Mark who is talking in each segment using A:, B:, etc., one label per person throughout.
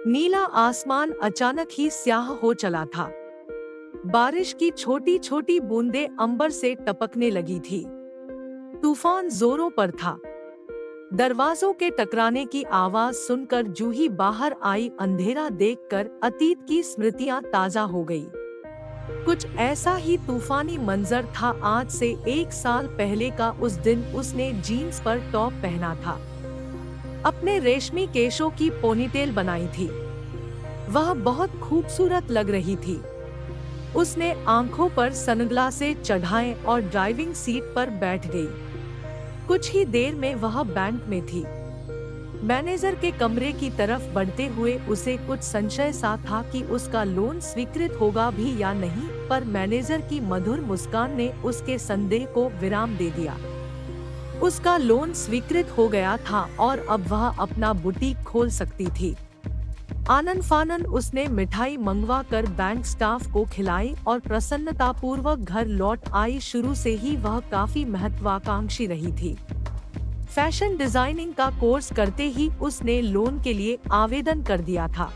A: नीला आसमान अचानक ही स्याह हो चला था। बारिश की छोटी छोटी बूंदें अंबर से टपकने लगी थी। तूफान जोरों पर था। दरवाजों के टकराने की आवाज सुनकर जूही बाहर आई। अंधेरा देखकर अतीत की स्मृतियां ताजा हो गई। कुछ ऐसा ही तूफानी मंजर था आज से 1 साल पहले का। उस दिन उसने जीन्स पर टॉप पहना था, अपने रेशमी केशों की पोनीटेल बनाई थी। वह बहुत खूबसूरत लग रही थी। उसने आंखों पर सनग्लासेस चढ़ाए और ड्राइविंग सीट पर बैठ गई। कुछ ही देर में वह बैंक में थी। मैनेजर के कमरे की तरफ बढ़ते हुए उसे कुछ संशय सा था कि उसका लोन स्वीकृत होगा भी या नहीं, पर मैनेजर की मधुर मुस्कान ने उसके संदेह को विराम दे दिया। उसका लोन स्वीकृत हो गया था और अब वह अपना बुटीक खोल सकती थी। आनन फानन उसने मिठाई मंगवा कर बैंक स्टाफ को खिलाई और प्रसन्नतापूर्वक घर लौट आई। शुरू से ही वह काफी महत्वाकांक्षी रही थी। फैशन डिजाइनिंग का कोर्स करते ही उसने लोन के लिए आवेदन कर दिया था।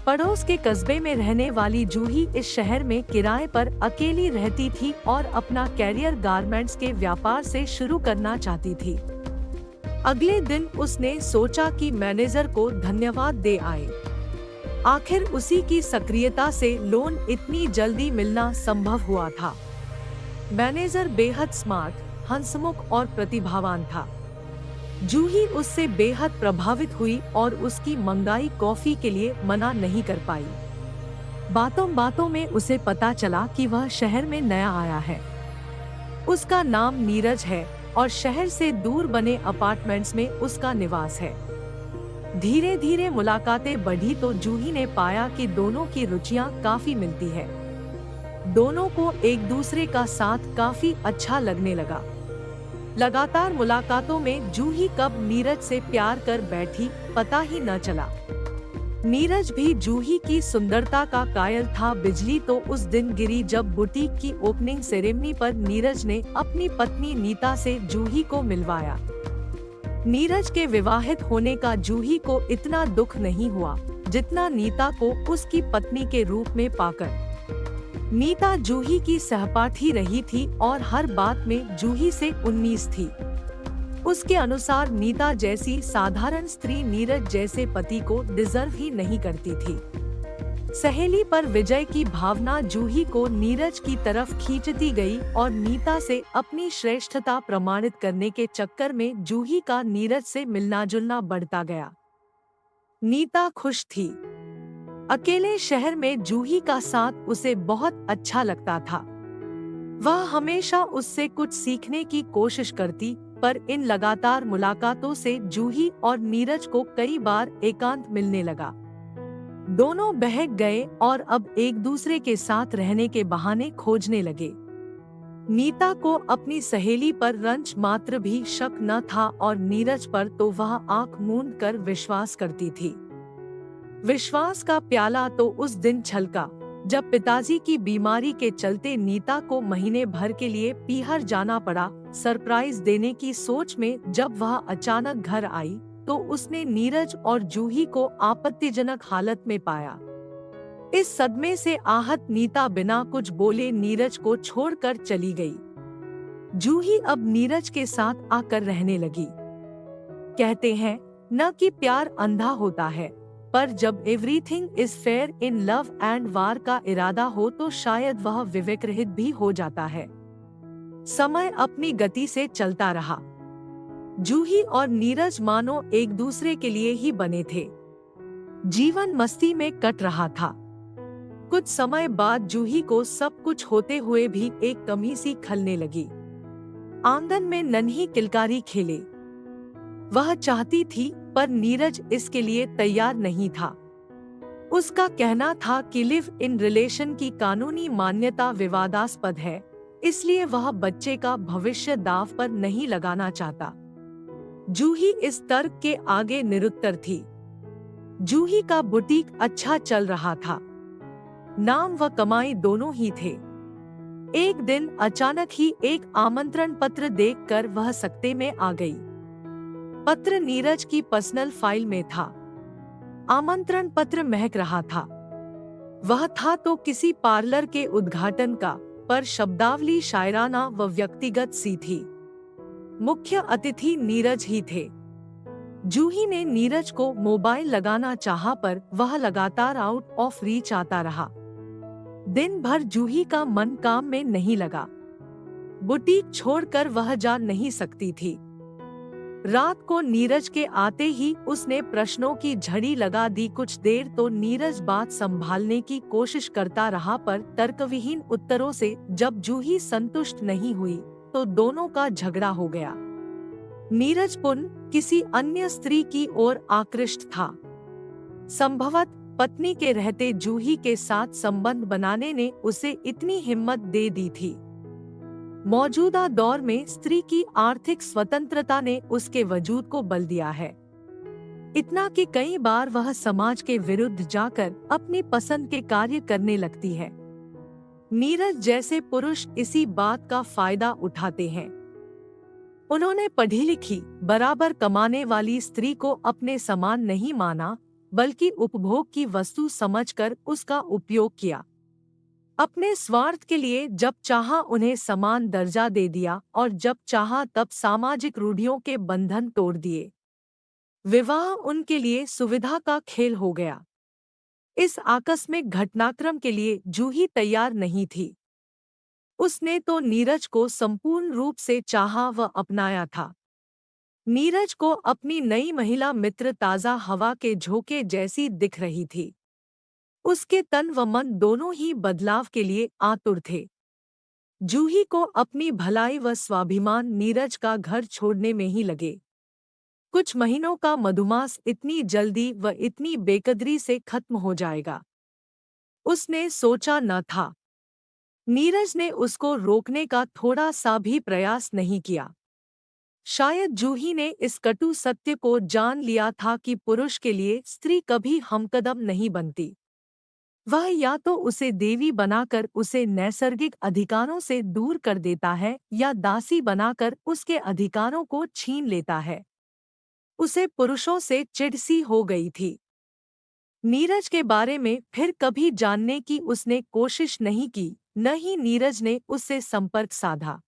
A: पड़ोस के कस्बे में रहने वाली जूही इस शहर में किराए पर अकेली रहती थी और अपना कैरियर गारमेंट्स के व्यापार से शुरू करना चाहती थी। अगले दिन उसने सोचा कि मैनेजर को धन्यवाद दे आए। आखिर उसी की सक्रियता से लोन इतनी जल्दी मिलना संभव हुआ था। मैनेजर बेहद स्मार्ट, हंसमुख और प्रतिभावान था। जूही उससे बेहद प्रभावित हुई और उसकी मंगाई कॉफी के लिए मना नहीं कर पाई। बातों बातों में उसे पता चला कि वह शहर में नया आया है। उसका नाम नीरज है और शहर से दूर बने अपार्टमेंट्स में उसका निवास है। धीरे धीरे मुलाकातें बढ़ी तो जूही ने पाया कि दोनों की रुचियां काफी मिलती है। दोनों को एक दूसरे का साथ काफी अच्छा लगने लगा। लगातार मुलाकातों में जूही कब नीरज से प्यार कर बैठी पता ही न चला। नीरज भी जूही की सुंदरता का कायल था। बिजली तो उस दिन गिरी जब बुटीक की ओपनिंग सेरेमनी पर नीरज ने अपनी पत्नी नीता से जूही को मिलवाया। नीरज के विवाहित होने का जूही को इतना दुख नहीं हुआ जितना नीता को उसकी पत्नी के रूप में पाकर। नीता जूही की सहपाठी रही थी और हर बात में जूही से 19 थी। उसके अनुसार नीता जैसी साधारण स्त्री नीरज जैसे पति को डिजर्व ही नहीं करती थी। सहेली पर विजय की भावना जूही को नीरज की तरफ खींचती गई और नीता से अपनी श्रेष्ठता प्रमाणित करने के चक्कर में जूही का नीरज से मिलना जुलना बढ़ता गया। नीता खुश थी। अकेले शहर में जूही का साथ उसे बहुत अच्छा लगता था। वह हमेशा उससे कुछ सीखने की कोशिश करती, पर इन लगातार मुलाकातों से जूही और नीरज को कई बार एकांत मिलने लगा। दोनों बहक गए और अब एक दूसरे के साथ रहने के बहाने खोजने लगे। नीता को अपनी सहेली पर रंच मात्र भी शक न था और नीरज पर तो वह आंख मूंद कर विश्वास करती थी। विश्वास का प्याला तो उस दिन छलका जब पिताजी की बीमारी के चलते नीता को महीने भर के लिए पीहर जाना पड़ा। सरप्राइज देने की सोच में जब वह अचानक घर आई तो उसने नीरज और जूही को आपत्तिजनक हालत में पाया। इस सदमे से आहत नीता बिना कुछ बोले नीरज को छोड़कर चली गई। जूही अब नीरज के साथ आकर रहने लगी। कहते हैं न कि प्यार अंधा होता है, पर जब everything is fair in love and वार का इरादा हो तो शायद वह विवेक रहित भी हो जाता है। समय अपनी गति से चलता रहा। जूही और नीरज मानो एक दूसरे के लिए ही बने थे। जीवन मस्ती में कट रहा था। कुछ समय बाद जूही को सब कुछ होते हुए भी एक कमी सी खलने लगी। आंगन में नन्ही किलकारी खेले। वह चाहती थी पर नीरज इसके लिए तैयार नहीं था। उसका कहना था कि लिव इन रिलेशन की कानूनी मान्यता विवादास्पद है, इसलिए वह बच्चे का भविष्य दांव पर नहीं लगाना चाहता। जूही इस तर्क के आगे निरुत्तर थी। जूही का बुटीक अच्छा चल रहा था। नाम व कमाई दोनों ही थे। एक दिन अचानक ही एक आमंत्रण पत्र देखकर वह सकते में आ गई। पत्र नीरज की पर्सनल फाइल में था। आमंत्रण पत्र महक रहा था। वह था तो किसी पार्लर के उद्घाटन का, पर शब्दावली शायराना व व्यक्तिगत सी थी। मुख्य अतिथि नीरज ही थे। जूही ने नीरज को मोबाइल लगाना चाहा, पर वह लगातार आउट ऑफ रीच आता रहा। दिन भर जूही का मन काम में नहीं लगा। बुटीक छोड़कर वह जा नहीं सकती थी। रात को नीरज के आते ही उसने प्रश्नों की झड़ी लगा दी। कुछ देर तो नीरज बात संभालने की कोशिश करता रहा, पर तर्कविहीन उत्तरों से जब जूही संतुष्ट नहीं हुई तो दोनों का झगड़ा हो गया। नीरज पुनः किसी अन्य स्त्री की ओर आकृष्ट था। संभवत पत्नी के रहते जूही के साथ संबंध बनाने ने उसे इतनी हिम्मत दे दी थी। मौजूदा दौर में स्त्री की आर्थिक स्वतंत्रता ने उसके वजूद को बल दिया है। इतना कि कई बार वह समाज के विरुद्ध जाकर अपनी पसंद के कार्य करने लगती है। नीरज जैसे पुरुष इसी बात का फायदा उठाते हैं। उन्होंने पढ़ी लिखी, बराबर कमाने वाली स्त्री को अपने समान नहीं माना, बल्कि उपभोग की वस्तु समझकर उसका उपयोग किया। अपने स्वार्थ के लिए जब चाहा उन्हें समान दर्जा दे दिया और जब चाहा तब सामाजिक रूढ़ियों के बंधन तोड़ दिए। विवाह उनके लिए सुविधा का खेल हो गया। इस आकस्मिक घटनाक्रम के लिए जूही तैयार नहीं थी। उसने तो नीरज को संपूर्ण रूप से चाहा व अपनाया था। नीरज को अपनी नई महिला मित्र ताजा हवा के झोंके जैसी दिख रही थी। उसके तन व मन दोनों ही बदलाव के लिए आतुर थे। जूही को अपनी भलाई व स्वाभिमान नीरज का घर छोड़ने में ही लगे। कुछ महीनों का मधुमास इतनी जल्दी व इतनी बेकदरी से खत्म हो जाएगा, उसने सोचा न था। नीरज ने उसको रोकने का थोड़ा सा भी प्रयास नहीं किया। शायद जूही ने इस कटु सत्य को जान लिया था कि पुरुष के लिए स्त्री कभी हमकदम नहीं बनती। वह या तो उसे देवी बनाकर उसे नैसर्गिक अधिकारों से दूर कर देता है या दासी बनाकर उसके अधिकारों को छीन लेता है। उसे पुरुषों से चिढ़ सी हो गई थी। नीरज के बारे में फिर कभी जानने की उसने कोशिश नहीं की, न ही नीरज ने उससे संपर्क साधा।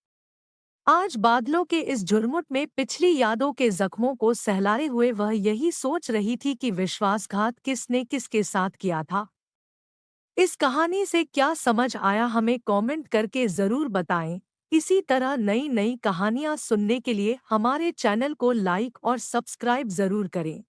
A: आज बादलों के इस झुरमुट में पिछली यादों के जख्मों को सहलाए हुए वह यही सोच रही थी कि विश्वासघात किसने किसके साथ किया था। इस कहानी से क्या समझ आया हमें कमेंट करके ज़रूर बताएं। इसी तरह नई नई कहानियाँ सुनने के लिए हमारे चैनल को लाइक और सब्सक्राइब ज़रूर करें।